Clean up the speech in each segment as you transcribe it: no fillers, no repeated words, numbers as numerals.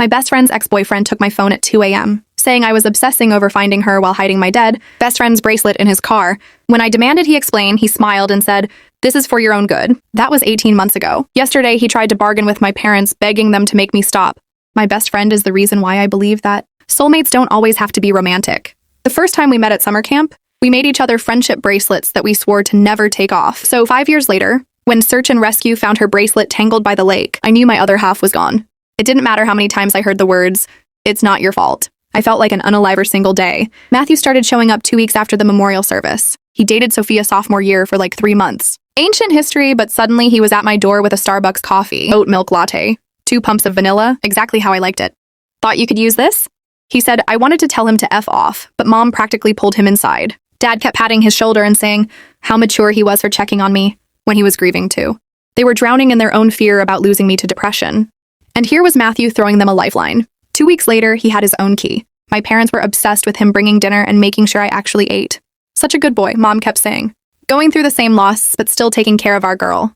My best friend's ex-boyfriend took my phone at 2 a.m., saying I was obsessing over finding her while hiding my dead best friend's bracelet in his car. When I demanded he explain, he smiled and said, "This is for your own good." That was 18 months ago. Yesterday, he tried to bargain with my parents, begging them to make me stop. My best friend is the reason why I believe that soulmates don't always have to be romantic. The first time we met at summer camp, we made each other friendship bracelets that we swore to never take off. So 5 years later, when search and rescue found her bracelet tangled by the lake, I knew my other half was gone. It didn't matter how many times I heard the words, "It's not your fault." I felt like an unaliver single day. Matthew started showing up 2 weeks after the memorial service. He dated Sophia sophomore year for like 3 months. Ancient history, but suddenly he was at my door with a Starbucks coffee, oat milk latte, 2 pumps of vanilla, exactly how I liked it. "Thought you could use this?" He said. I wanted to tell him to F off, but Mom practically pulled him inside. Dad kept patting his shoulder and saying how mature he was for checking on me when he was grieving too. They were drowning in their own fear about losing me to depression. And here was Matthew throwing them a lifeline. 2 weeks later, he had his own key. My parents were obsessed with him bringing dinner and making sure I actually ate. "Such a good boy," Mom kept saying. Going through the same loss, but still taking care of our girl.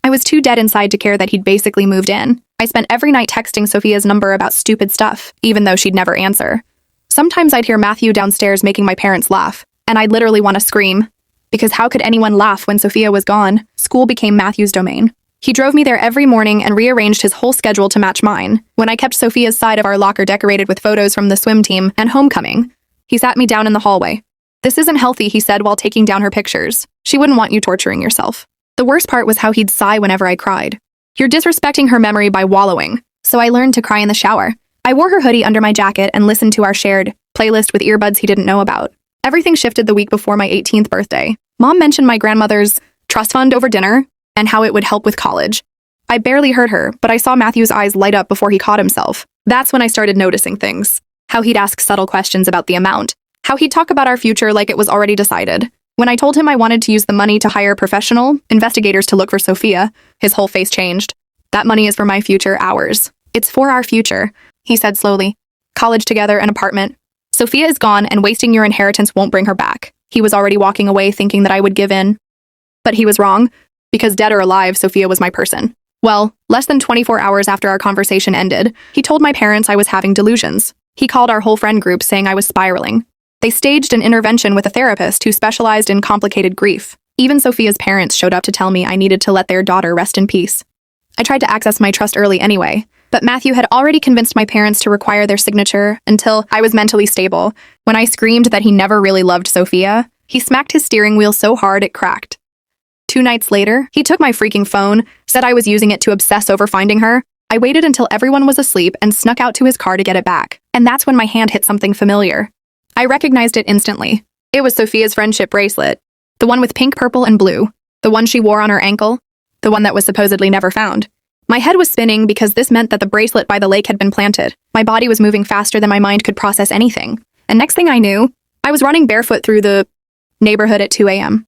I was too dead inside to care that he'd basically moved in. I spent every night texting Sophia's number about stupid stuff, even though she'd never answer. Sometimes I'd hear Matthew downstairs making my parents laugh, and I'd literally want to scream. Because how could anyone laugh when Sophia was gone? School became Matthew's domain. He drove me there every morning and rearranged his whole schedule to match mine. When I kept Sophia's side of our locker decorated with photos from the swim team and homecoming, he sat me down in the hallway. "This isn't healthy," he said while taking down her pictures. "She wouldn't want you torturing yourself." The worst part was how he'd sigh whenever I cried. "You're disrespecting her memory by wallowing." So I learned to cry in the shower. I wore her hoodie under my jacket and listened to our shared playlist with earbuds he didn't know about. Everything shifted the week before my 18th birthday. Mom mentioned my grandmother's trust fund over dinner and how it would help with college. I barely heard her, but I saw Matthew's eyes light up before he caught himself. That's when I started noticing things. How he'd ask subtle questions about the amount. How he'd talk about our future like it was already decided. When I told him I wanted to use the money to hire professional investigators to look for Sophia, his whole face changed. "That money is for my future, ours. It's for our future," he said slowly. "College together, an apartment. Sophia is gone, and wasting your inheritance won't bring her back." He was already walking away thinking that I would give in. But he was wrong, because dead or alive, Sophia was my person. Well, less than 24 hours after our conversation ended, he told my parents I was having delusions. He called our whole friend group saying I was spiraling. They staged an intervention with a therapist who specialized in complicated grief. Even Sophia's parents showed up to tell me I needed to let their daughter rest in peace. I tried to access my trust early anyway, but Matthew had already convinced my parents to require their signature until I was mentally stable. When I screamed that he never really loved Sophia, he smacked his steering wheel so hard it cracked. 2 nights later, he took my freaking phone, said I was using it to obsess over finding her. I waited until everyone was asleep and snuck out to his car to get it back. And that's when my hand hit something familiar. I recognized it instantly. It was Sophia's friendship bracelet. The one with pink, purple, and blue. The one she wore on her ankle. The one that was supposedly never found. My head was spinning because this meant that the bracelet by the lake had been planted. My body was moving faster than my mind could process anything. And next thing I knew, I was running barefoot through the neighborhood at 2 a.m.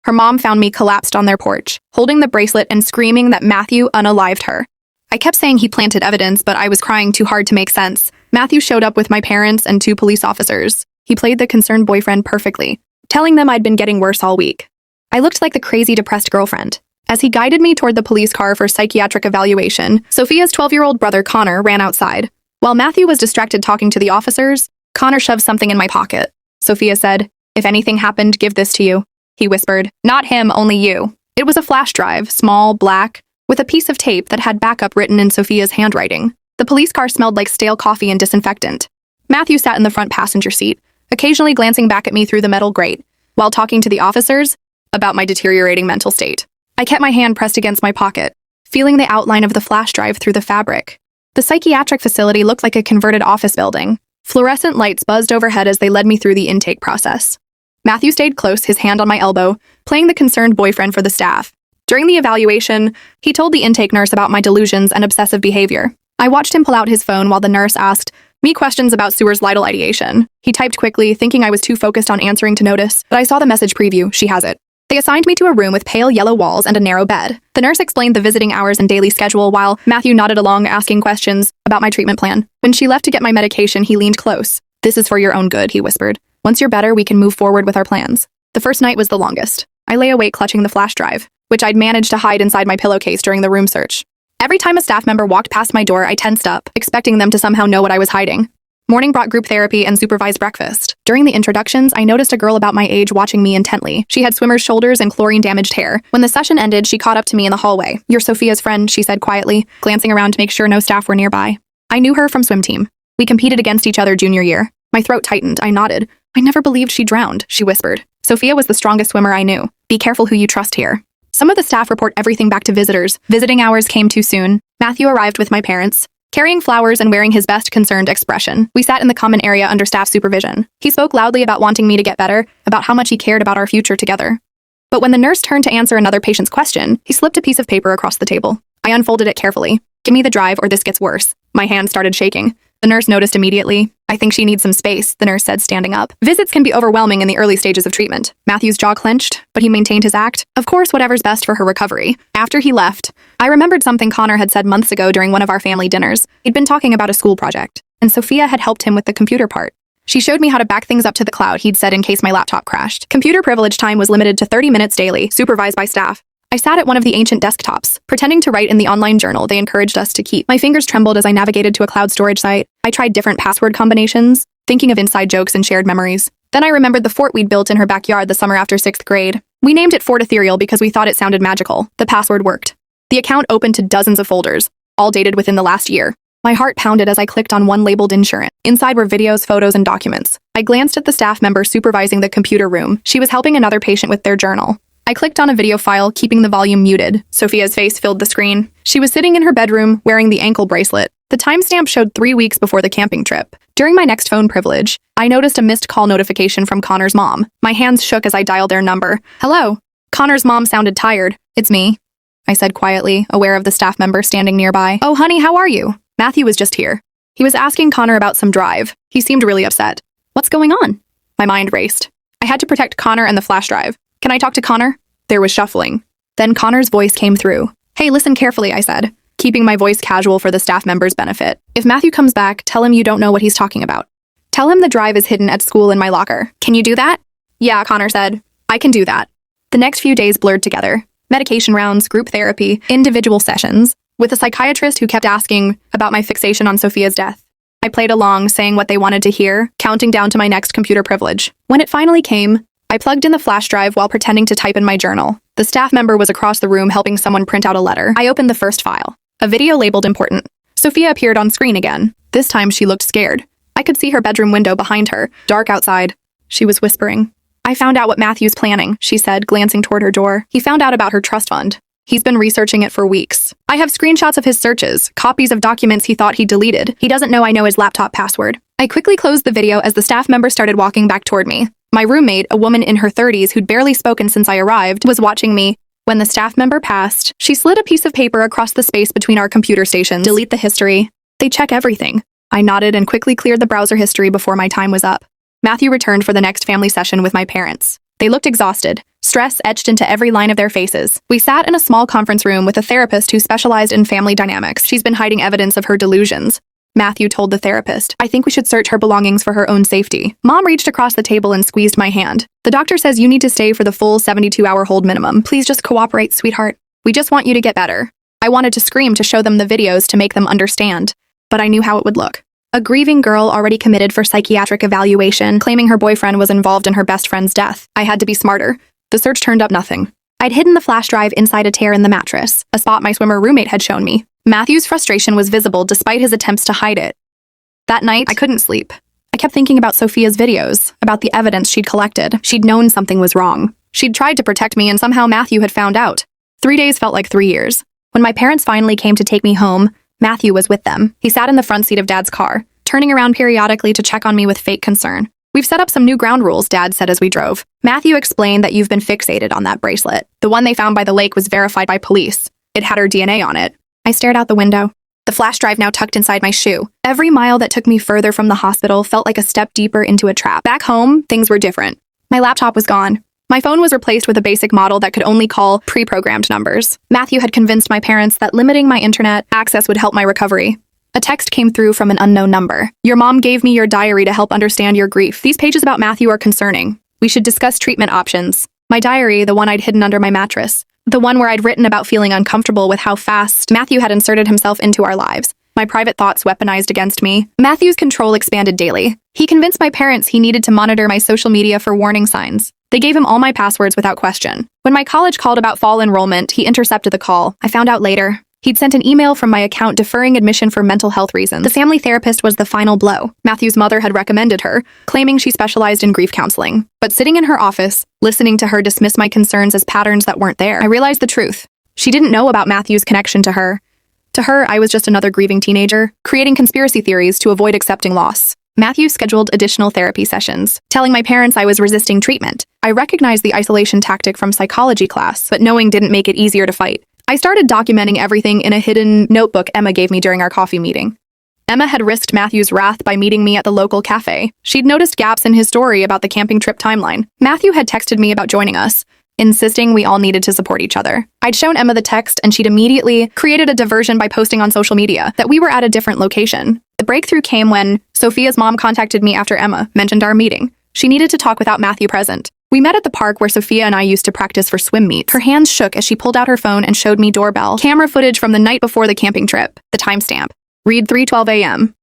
Her mom found me collapsed on their porch, holding the bracelet and screaming that Matthew unalived her. I kept saying he planted evidence, but I was crying too hard to make sense. Matthew showed up with my parents and 2 police officers. He played the concerned boyfriend perfectly, telling them I'd been getting worse all week. I looked like the crazy, depressed girlfriend. As he guided me toward the police car for psychiatric evaluation, Sophia's 12-year-old brother Connor ran outside. While Matthew was distracted talking to the officers, Connor shoved something in my pocket. Sophia said, "If anything happened, give this to you," he whispered. "Not him, only you." It was a flash drive, small, black, with a piece of tape that had backup written in Sophia's handwriting. The police car smelled like stale coffee and disinfectant. Matthew sat in the front passenger seat, occasionally glancing back at me through the metal grate, while talking to the officers about my deteriorating mental state. I kept my hand pressed against my pocket, feeling the outline of the flash drive through the fabric. The psychiatric facility looked like a converted office building. Fluorescent lights buzzed overhead as they led me through the intake process. Matthew stayed close, his hand on my elbow, playing the concerned boyfriend for the staff. During the evaluation, he told the intake nurse about my delusions and obsessive behavior. I watched him pull out his phone while the nurse asked me questions about Sewer's Lytle ideation. He typed quickly, thinking I was too focused on answering to notice, but I saw the message preview. She has it. They assigned me to a room with pale yellow walls and a narrow bed. The nurse explained the visiting hours and daily schedule while Matthew nodded along, asking questions about my treatment plan. When she left to get my medication, he leaned close. "This is for your own good," he whispered. "Once you're better, we can move forward with our plans." The first night was the longest. I lay awake clutching the flash drive, which I'd managed to hide inside my pillowcase during the room search. Every time a staff member walked past my door, I tensed up, expecting them to somehow know what I was hiding. Morning brought group therapy and supervised breakfast. During the introductions, I noticed a girl about my age watching me intently. She had swimmer's shoulders and chlorine-damaged hair. When the session ended, she caught up to me in the hallway. "You're Sophia's friend," she said quietly, glancing around to make sure no staff were nearby. I knew her from swim team. We competed against each other junior year. My throat tightened. I nodded. "I never believed she drowned," she whispered. "Sophia was the strongest swimmer I knew. Be careful who you trust here." Some of the staff report everything back to visitors. Visiting hours came too soon. Matthew arrived with my parents, carrying flowers and wearing his best concerned expression. We sat in the common area under staff supervision. He spoke loudly about wanting me to get better, about how much he cared about our future together. But when the nurse turned to answer another patient's question, he slipped a piece of paper across the table. I unfolded it carefully. "Give me the drive or this gets worse." My hand started shaking. The nurse noticed immediately. "I think she needs some space," the nurse said, standing up. Visits can be overwhelming in the early stages of treatment. Matthew's jaw clenched, but he maintained his act. Of course, whatever's best for her recovery. After he left, I remembered something Connor had said months ago during one of our family dinners. He'd been talking about a school project, and Sophia had helped him with the computer part. She showed me how to back things up to the cloud, he'd said, in case my laptop crashed. Computer privilege time was limited to 30 minutes daily, supervised by staff. I sat at one of the ancient desktops, pretending to write in the online journal they encouraged us to keep. My fingers trembled as I navigated to a cloud storage site. I tried different password combinations, thinking of inside jokes and shared memories. Then I remembered the fort we'd built in her backyard the summer after 6th grade. We named it Fort Ethereal because we thought it sounded magical. The password worked. The account opened to dozens of folders, all dated within the last year. My heart pounded as I clicked on one labeled insurance. Inside were videos, photos, and documents. I glanced at the staff member supervising the computer room. She was helping another patient with their journal. I clicked on a video file, keeping the volume muted. Sophia's face filled the screen. She was sitting in her bedroom, wearing the ankle bracelet. The timestamp showed 3 weeks before the camping trip. During my next phone privilege, I noticed a missed call notification from Connor's mom. My hands shook as I dialed their number. "Hello." Connor's mom sounded tired. "It's me," I said quietly, aware of the staff member standing nearby. "Oh, honey, how are you?" Matthew was just here. He was asking Connor about some drive. He seemed really upset. "What's going on?" My mind raced. I had to protect Connor and the flash drive. "Can I talk to Connor?" There was shuffling. Then Connor's voice came through. "Hey, listen carefully," I said, keeping my voice casual for the staff member's benefit. "If Matthew comes back, tell him you don't know what he's talking about. Tell him the drive is hidden at school in my locker. Can you do that?" "Yeah," Connor said. "I can do that." The next few days blurred together. Medication rounds, group therapy, individual sessions, with a psychiatrist who kept asking about my fixation on Sophia's death. I played along, saying what they wanted to hear, counting down to my next computer privilege. When it finally came, I plugged in the flash drive while pretending to type in my journal. The staff member was across the room helping someone print out a letter. I opened the first file. A video labeled important. Sophia appeared on screen again. This time she looked scared. I could see her bedroom window behind her, dark outside. She was whispering. "I found out what Matthew's planning," she said, glancing toward her door. "He found out about her trust fund. He's been researching it for weeks. I have screenshots of his searches, copies of documents he thought he deleted. He doesn't know I know his laptop password." I quickly closed the video as the staff member started walking back toward me. My roommate, a woman in her 30s who'd barely spoken since I arrived, was watching me. When the staff member passed, she slid a piece of paper across the space between our computer stations. "Delete the history. They check everything." I nodded and quickly cleared the browser history before my time was up. Matthew returned for the next family session with my parents. They looked exhausted, stress etched into every line of their faces. We sat in a small conference room with a therapist who specialized in family dynamics. "She's been hiding evidence of her delusions," Matthew told the therapist. "I think we should search her belongings for her own safety." Mom reached across the table and squeezed my hand. "The doctor says you need to stay for the full 72-hour hold minimum. Please just cooperate, sweetheart. We just want you to get better." I wanted to scream to show them the videos to make them understand, but I knew how it would look. A grieving girl already committed for psychiatric evaluation, claiming her boyfriend was involved in her best friend's death. I had to be smarter. The search turned up nothing. I'd hidden the flash drive inside a tear in the mattress, a spot my swimmer roommate had shown me. Matthew's frustration was visible despite his attempts to hide it. That night, I couldn't sleep. I kept thinking about Sophia's videos, about the evidence she'd collected. She'd known something was wrong. She'd tried to protect me, and somehow Matthew had found out. 3 days felt like 3 years. When my parents finally came to take me home, Matthew was with them. He sat in the front seat of Dad's car, turning around periodically to check on me with fake concern. "We've set up some new ground rules," Dad said as we drove. "Matthew explained that you've been fixated on that bracelet. The one they found by the lake was verified by police. It had her DNA on it." I stared out the window. The flash drive now tucked inside my shoe. Every mile that took me further from the hospital felt like a step deeper into a trap. Back home, things were different. My laptop was gone. My phone was replaced with a basic model that could only call pre-programmed numbers. Matthew had convinced my parents that limiting my internet access would help my recovery. A text came through from an unknown number. "Your mom gave me your diary to help understand your grief. These pages about Matthew are concerning. We should discuss treatment options." My diary, the one I'd hidden under my mattress, The one where I'd written about feeling uncomfortable with how fast Matthew had inserted himself into our lives. My private thoughts weaponized against me. Matthew's control expanded daily. He convinced my parents he needed to monitor my social media for warning signs. They gave him all my passwords without question. When my college called about fall enrollment, he intercepted the call. I found out later. He'd sent an email from my account deferring admission for mental health reasons. The family therapist was the final blow. Matthew's mother had recommended her, claiming she specialized in grief counseling. But sitting in her office, listening to her dismiss my concerns as patterns that weren't there, I realized the truth. She didn't know about Matthew's connection to her. To her, I was just another grieving teenager, creating conspiracy theories to avoid accepting loss. Matthew scheduled additional therapy sessions, telling my parents I was resisting treatment. I recognized the isolation tactic from psychology class, but knowing didn't make it easier to fight. I started documenting everything in a hidden notebook Emma gave me during our coffee meeting. Emma had risked Matthew's wrath by meeting me at the local cafe. She'd noticed gaps in his story about the camping trip timeline. Matthew had texted me about joining us, insisting we all needed to support each other. I'd shown Emma the text, and she'd immediately created a diversion by posting on social media that we were at a different location. The breakthrough came when Sophia's mom contacted me after Emma mentioned our meeting. She needed to talk without Matthew present. We met at the park where Sophia and I used to practice for swim meets. Her hands shook as she pulled out her phone and showed me doorbell camera footage from the night before the camping trip. The timestamp. Read 3:12 a.m.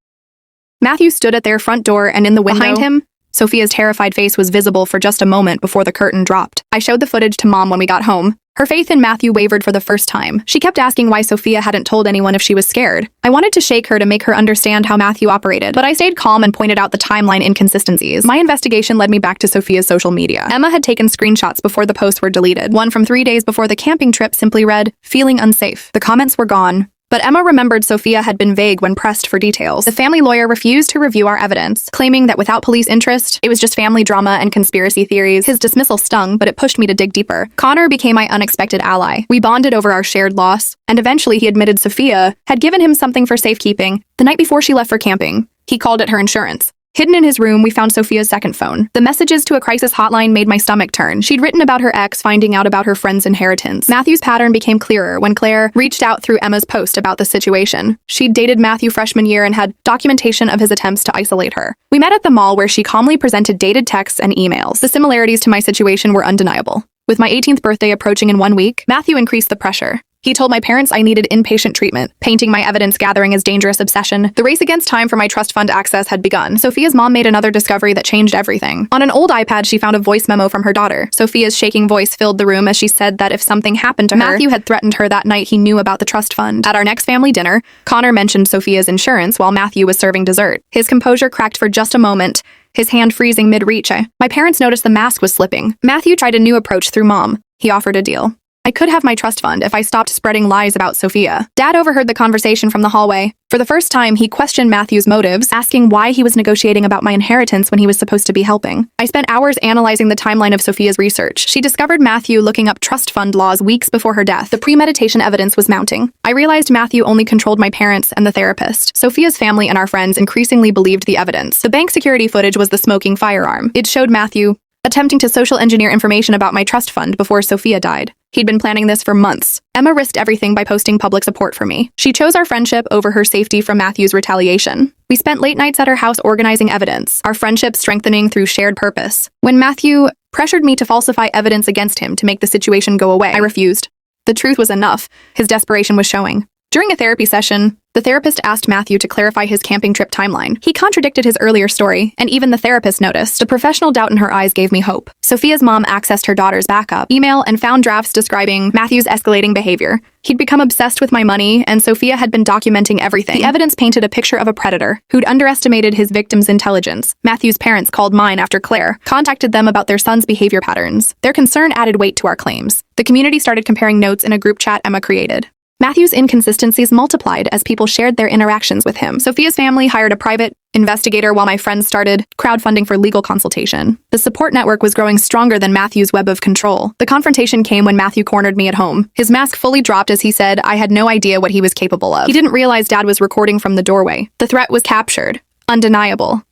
Matthew stood at their front door, and in the window behind him, Sophia's terrified face was visible for just a moment before the curtain dropped. I showed the footage to Mom when we got home. Her faith in Matthew wavered for the first time. She kept asking why Sophia hadn't told anyone if she was scared. I wanted to shake her to make her understand how Matthew operated, but I stayed calm and pointed out the timeline inconsistencies. My investigation led me back to Sophia's social media. Emma had taken screenshots before the posts were deleted. One from 3 days before the camping trip simply read, "Feeling unsafe." The comments were gone. But Emma remembered Sophia had been vague when pressed for details. The family lawyer refused to review our evidence, claiming that without police interest, it was just family drama and conspiracy theories. His dismissal stung, but it pushed me to dig deeper. Connor became my unexpected ally. We bonded over our shared loss, and eventually he admitted Sophia had given him something for safekeeping the night before she left for camping. He called it her insurance. Hidden in his room, we found Sophia's second phone. The messages to a crisis hotline made my stomach turn. She'd written about her ex finding out about her friend's inheritance. Matthew's pattern became clearer when Claire reached out through Emma's post about the situation. She'd dated Matthew freshman year and had documentation of his attempts to isolate her. We met at the mall where she calmly presented dated texts and emails. The similarities to my situation were undeniable. With my 18th birthday approaching in 1 week, Matthew increased the pressure. He told my parents I needed inpatient treatment, painting my evidence gathering as dangerous obsession. The race against time for my trust fund access had begun. Sophia's mom made another discovery that changed everything. On an old iPad, she found a voice memo from her daughter. Sophia's shaking voice filled the room as she said that if something happened to her, Matthew had threatened her that night he knew about the trust fund. At our next family dinner, Connor mentioned Sophia's insurance while Matthew was serving dessert. His composure cracked for just a moment, his hand freezing mid-reach. My parents noticed the mask was slipping. Matthew tried a new approach through Mom. He offered a deal. I could have my trust fund if I stopped spreading lies about Sophia. Dad overheard the conversation from the hallway. For the first time, he questioned Matthew's motives, asking why he was negotiating about my inheritance when he was supposed to be helping. I spent hours analyzing the timeline of Sophia's research. She discovered Matthew looking up trust fund laws weeks before her death. The premeditation evidence was mounting. I realized Matthew only controlled my parents and the therapist. Sophia's family and our friends increasingly believed the evidence. The bank security footage was the smoking firearm. It showed Matthew attempting to social engineer information about my trust fund before Sophia died. He'd been planning this for months. Emma risked everything by posting public support for me. She chose our friendship over her safety from Matthew's retaliation. We spent late nights at her house organizing evidence, our friendship strengthening through shared purpose. When Matthew pressured me to falsify evidence against him to make the situation go away, I refused. The truth was enough. His desperation was showing. During a therapy session, the therapist asked Matthew to clarify his camping trip timeline. He contradicted his earlier story, and even the therapist noticed. The professional doubt in her eyes gave me hope. Sophia's mom accessed her daughter's backup email and found drafts describing Matthew's escalating behavior. He'd become obsessed with my money, and Sophia had been documenting everything. The evidence painted a picture of a predator who'd underestimated his victim's intelligence. Matthew's parents called mine after Claire contacted them about their son's behavior patterns. Their concern added weight to our claims. The community started comparing notes in a group chat Emma created. Matthew's inconsistencies multiplied as people shared their interactions with him. Sophia's family hired a private investigator while my friends started crowdfunding for legal consultation. The support network was growing stronger than Matthew's web of control. The confrontation came when Matthew cornered me at home. His mask fully dropped as he said I had no idea what he was capable of. He didn't realize Dad was recording from the doorway. The threat was captured. Undeniable.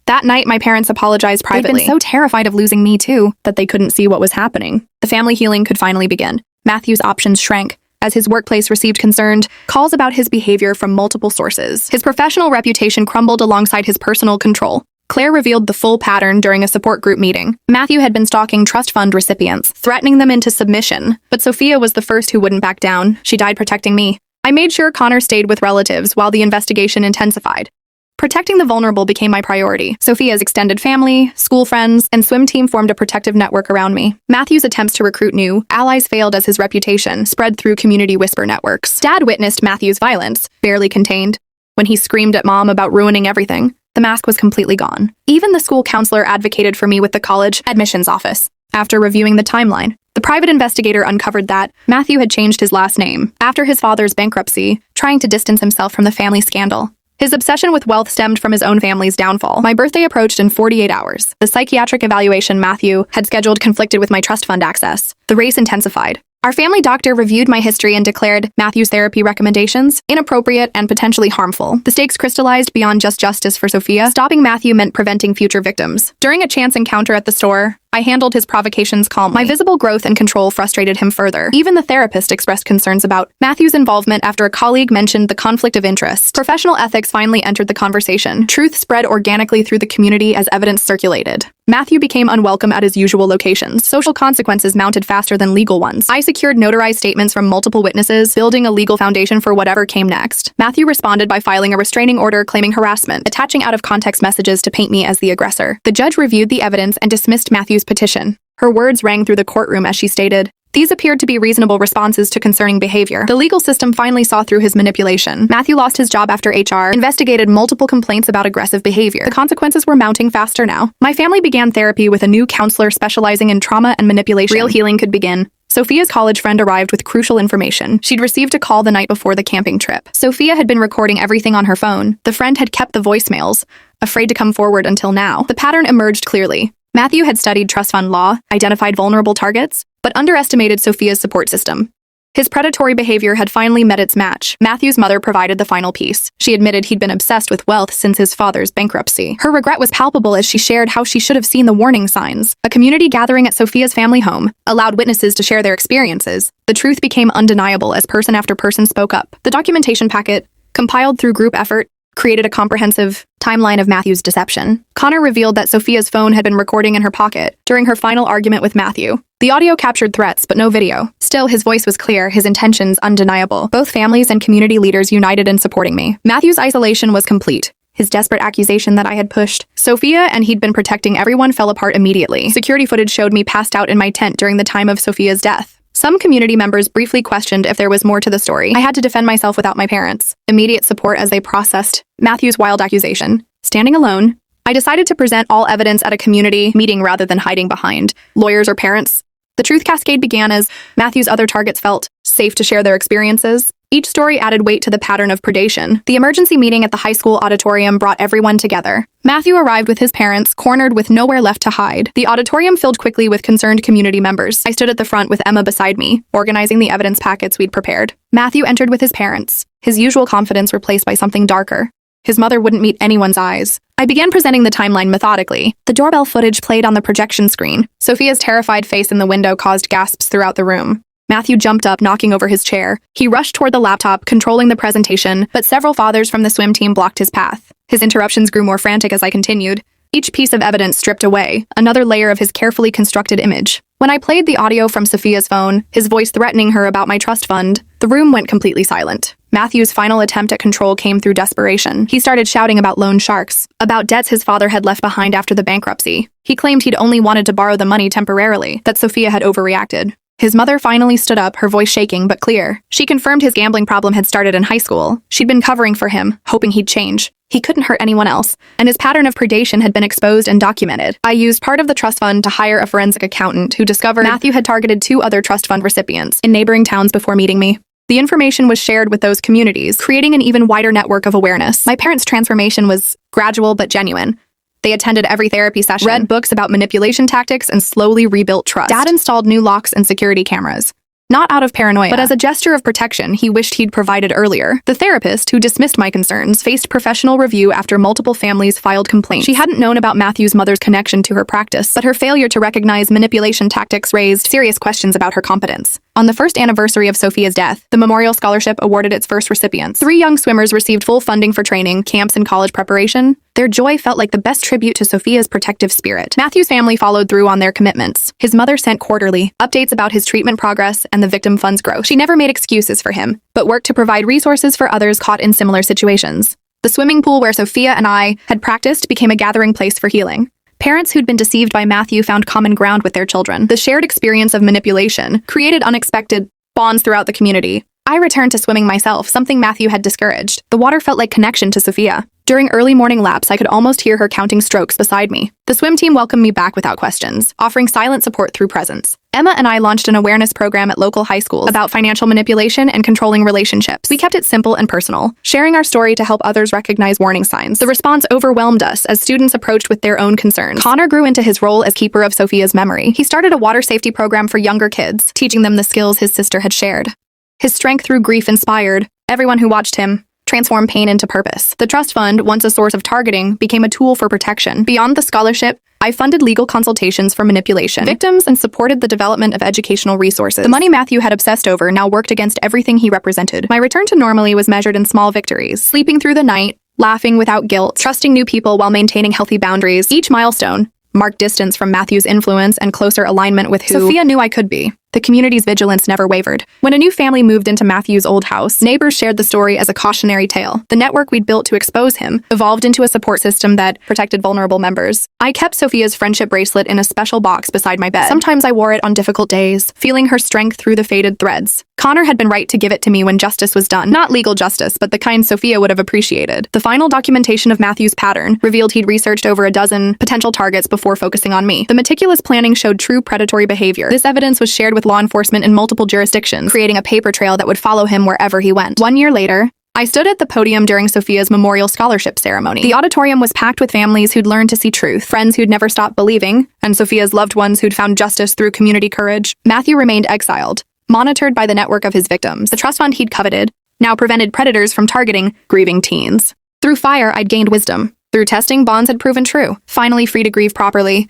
That night, my parents apologized privately. They'd been so terrified of losing me, too, that they couldn't see what was happening. The family healing could finally begin. Matthew's options shrank as his workplace received concerned calls about his behavior from multiple sources. His professional reputation crumbled alongside his personal control. Claire revealed the full pattern during a support group meeting. Matthew had been stalking trust fund recipients, threatening them into submission. But Sophia was the first who wouldn't back down. She died protecting me. I made sure Connor stayed with relatives while the investigation intensified. Protecting the vulnerable became my priority. Sophia's extended family, school friends, and swim team formed a protective network around me. Matthew's attempts to recruit new allies failed as his reputation spread through community whisper networks. Dad witnessed Matthew's violence, barely contained. When he screamed at Mom about ruining everything, the mask was completely gone. Even the school counselor advocated for me with the college admissions office. After reviewing the timeline, the private investigator uncovered that Matthew had changed his last name after his father's bankruptcy, trying to distance himself from the family scandal. His obsession with wealth stemmed from his own family's downfall. My birthday approached in 48 hours. The psychiatric evaluation Matthew had scheduled conflicted with my trust fund access. The race intensified. Our family doctor reviewed my history and declared Matthew's therapy recommendations inappropriate and potentially harmful. The stakes crystallized beyond just justice for Sophia. Stopping Matthew meant preventing future victims. During a chance encounter at the store, I handled his provocations calmly. My visible growth and control frustrated him further. Even the therapist expressed concerns about Matthew's involvement after a colleague mentioned the conflict of interest. Professional ethics finally entered the conversation. Truth spread organically through the community as evidence circulated. Matthew became unwelcome at his usual locations. Social consequences mounted faster than legal ones. I secured notarized statements from multiple witnesses, building a legal foundation for whatever came next. Matthew responded by filing a restraining order claiming harassment, attaching out-of-context messages to paint me as the aggressor. The judge reviewed the evidence and dismissed Matthew's petition. Her words rang through the courtroom as she stated, "These appeared to be reasonable responses to concerning behavior." The legal system finally saw through his manipulation. Matthew lost his job after HR investigated multiple complaints about aggressive behavior. The consequences were mounting faster now. My family began therapy with a new counselor specializing in trauma and manipulation. Real healing could begin. Sophia's college friend arrived with crucial information. She'd received a call the night before the camping trip. Sophia had been recording everything on her phone. The friend had kept the voicemails, afraid to come forward until now. The pattern emerged clearly. Matthew had studied trust fund law, identified vulnerable targets, but underestimated Sophia's support system. His predatory behavior had finally met its match. Matthew's mother provided the final piece. She admitted he'd been obsessed with wealth since his father's bankruptcy. Her regret was palpable as she shared how she should have seen the warning signs. A community gathering at Sophia's family home allowed witnesses to share their experiences. The truth became undeniable as person after person spoke up. The documentation packet, compiled through group effort, created a comprehensive timeline of Matthew's deception. Connor revealed that Sophia's phone had been recording in her pocket during her final argument with Matthew. The audio captured threats, but no video. Still, his voice was clear, his intentions undeniable. Both families and community leaders united in supporting me. Matthew's isolation was complete. His desperate accusation that I had pushed Sophia and he'd been protecting everyone fell apart immediately. Security footage showed me passed out in my tent during the time of Sophia's death. Some community members briefly questioned if there was more to the story. I had to defend myself without my parents' immediate support as they processed Matthew's wild accusation. Standing alone, I decided to present all evidence at a community meeting rather than hiding behind lawyers or parents. The truth cascade began as Matthew's other targets felt safe to share their experiences. Each story added weight to the pattern of predation. The emergency meeting at the high school auditorium brought everyone together. Matthew arrived with his parents, cornered with nowhere left to hide. The auditorium filled quickly with concerned community members. I stood at the front with Emma beside me, organizing the evidence packets we'd prepared. Matthew entered with his parents, his usual confidence replaced by something darker. His mother wouldn't meet anyone's eyes. I began presenting the timeline methodically. The doorbell footage played on the projection screen. Sophia's terrified face in the window caused gasps throughout the room. Matthew jumped up, knocking over his chair. He rushed toward the laptop, controlling the presentation, but several fathers from the swim team blocked his path. His interruptions grew more frantic as I continued. Each piece of evidence stripped away, another layer of his carefully constructed image. When I played the audio from Sophia's phone, his voice threatening her about my trust fund, the room went completely silent. Matthew's final attempt at control came through desperation. He started shouting about loan sharks, about debts his father had left behind after the bankruptcy. He claimed he'd only wanted to borrow the money temporarily, that Sophia had overreacted. His mother finally stood up, her voice shaking but clear. She confirmed his gambling problem had started in high school. She'd been covering for him, hoping he'd change. He couldn't hurt anyone else, and his pattern of predation had been exposed and documented. I used part of the trust fund to hire a forensic accountant who discovered Matthew had targeted 2 other trust fund recipients in neighboring towns before meeting me. The information was shared with those communities, creating an even wider network of awareness. My parents' transformation was gradual but genuine. They attended every therapy session, read books about manipulation tactics, and slowly rebuilt trust. Dad installed new locks and security cameras. Not out of paranoia, but as a gesture of protection he wished he'd provided earlier. The therapist, who dismissed my concerns, faced professional review after multiple families filed complaints. She hadn't known about Matthew's mother's connection to her practice, but her failure to recognize manipulation tactics raised serious questions about her competence. On the first anniversary of Sophia's death, the Memorial Scholarship awarded its first recipients. 3 young swimmers received full funding for training, camps, and college preparation. Their joy felt like the best tribute to Sophia's protective spirit. Matthew's family followed through on their commitments. His mother sent quarterly updates about his treatment progress and the victim fund's growth. She never made excuses for him, but worked to provide resources for others caught in similar situations. The swimming pool where Sophia and I had practiced became a gathering place for healing. Parents who'd been deceived by Matthew found common ground with their children. The shared experience of manipulation created unexpected bonds throughout the community. I returned to swimming myself, something Matthew had discouraged. The water felt like connection to Sophia. During early morning laps, I could almost hear her counting strokes beside me. The swim team welcomed me back without questions, offering silent support through presence. Emma and I launched an awareness program at local high schools about financial manipulation and controlling relationships. We kept it simple and personal, sharing our story to help others recognize warning signs. The response overwhelmed us as students approached with their own concerns. Connor grew into his role as keeper of Sophia's memory. He started a water safety program for younger kids, teaching them the skills his sister had shared. His strength through grief inspired everyone who watched him transform pain into purpose. The trust fund, once a source of targeting, became a tool for protection. Beyond the scholarship, I funded legal consultations for manipulation victims and supported the development of educational resources. The money Matthew had obsessed over now worked against everything he represented. My return to normally was measured in small victories, sleeping through the night, laughing without guilt, trusting new people while maintaining healthy boundaries. Each milestone marked distance from Matthew's influence and closer alignment with who Sophia knew I could be. The community's vigilance never wavered. When a new family moved into Matthew's old house, neighbors shared the story as a cautionary tale. The network we'd built to expose him evolved into a support system that protected vulnerable members. I kept Sophia's friendship bracelet in a special box beside my bed. Sometimes I wore it on difficult days, feeling her strength through the faded threads. Connor had been right to give it to me when justice was done. Not legal justice, but the kind Sophia would have appreciated. The final documentation of Matthew's pattern revealed he'd researched over a dozen potential targets before focusing on me. The meticulous planning showed true predatory behavior. This evidence was shared with law enforcement in multiple jurisdictions, creating a paper trail that would follow him wherever he went. 1 year later, I stood at the podium during Sophia's memorial scholarship ceremony. The auditorium was packed with families who'd learned to see truth, friends who'd never stopped believing, and Sophia's loved ones who'd found justice through community courage. Matthew remained exiled, monitored by the network of his victims. The trust fund he'd coveted now prevented predators from targeting grieving teens. Through fire, I'd gained wisdom. Through testing, bonds had proven true. Finally free to grieve properly,